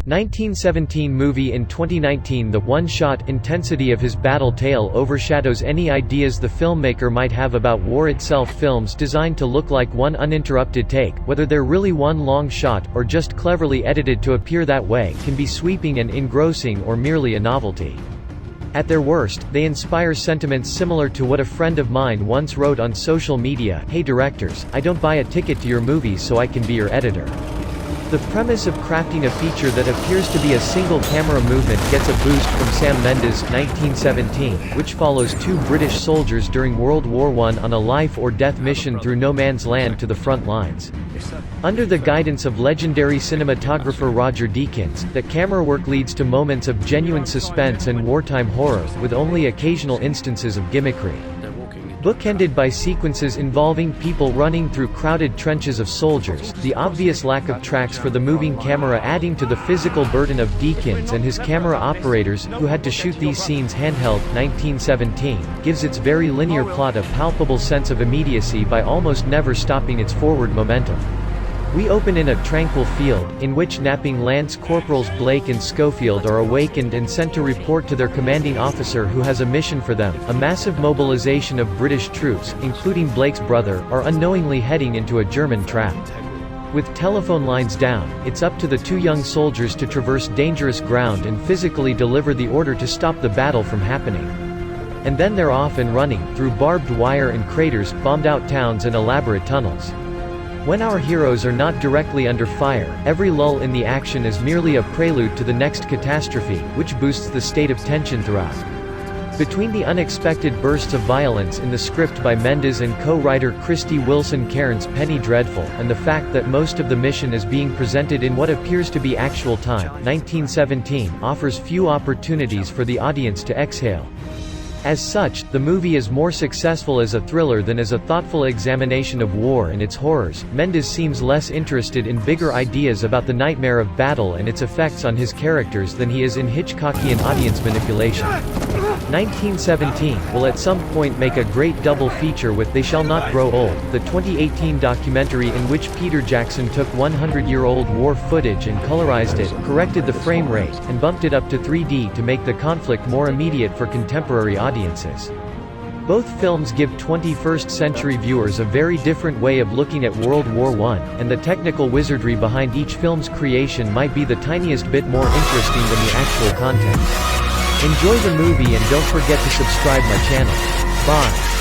1917 movie. In 2019, the one-shot intensity of his battle tale overshadows any ideas the filmmaker might have about war itself. Films designed to look like one uninterrupted take, whether they're really one long shot or just cleverly edited to appear that way, can be sweeping and engrossing or merely a novelty. At their worst, they inspire sentiments similar to what a friend of mine once wrote on social media: "Hey directors, I don't buy a ticket to your movies so I can be your editor." The premise of crafting a feature that appears to be a single camera movement gets a boost from Sam Mendes' 1917, which follows two British soldiers during World War I on a life-or-death mission through no man's land to the front lines. Under the guidance of legendary cinematographer Roger Deakins, the camera work leads to moments of genuine suspense and wartime horror, with only occasional instances of gimmickry. Bookended by sequences involving people running through crowded trenches of soldiers, the obvious lack of tracks for the moving camera adding to the physical burden of Deakins and his camera operators, who had to shoot these scenes handheld. 1917 gives its very linear plot a palpable sense of immediacy by almost never stopping its forward momentum. We open in a tranquil field, in which napping Lance Corporals Blake and Schofield are awakened and sent to report to their commanding officer who has a mission for them. A massive mobilization of British troops, including Blake's brother, are unknowingly heading into a German trap. With telephone lines down, it's up to the two young soldiers to traverse dangerous ground and physically deliver the order to stop the battle from happening. And then they're off and running, through barbed wire and craters, bombed-out towns and elaborate tunnels. When our heroes are not directly under fire, every lull in the action is merely a prelude to the next catastrophe, which boosts the state of tension throughout. Between the unexpected bursts of violence in the script by Mendes and co-writer Christy Wilson Cairns' Penny Dreadful, and the fact that most of the mission is being presented in what appears to be actual time, 1917 offers few opportunities for the audience to exhale. As such, the movie is more successful as a thriller than as a thoughtful examination of war and its horrors. Mendes seems less interested in bigger ideas about the nightmare of battle and its effects on his characters than he is in Hitchcockian audience manipulation. 1917 will at some point make a great double feature with They Shall Not Grow Old, the 2018 documentary in which Peter Jackson took 100-year-old war footage and colorized it, corrected the frame rate, and bumped it up to 3D to make the conflict more immediate for contemporary audiences. Both films give 21st-century viewers a very different way of looking at World War I, and the technical wizardry behind each film's creation might be the tiniest bit more interesting than the actual content. Enjoy the movie and don't forget to subscribe my channel. Bye.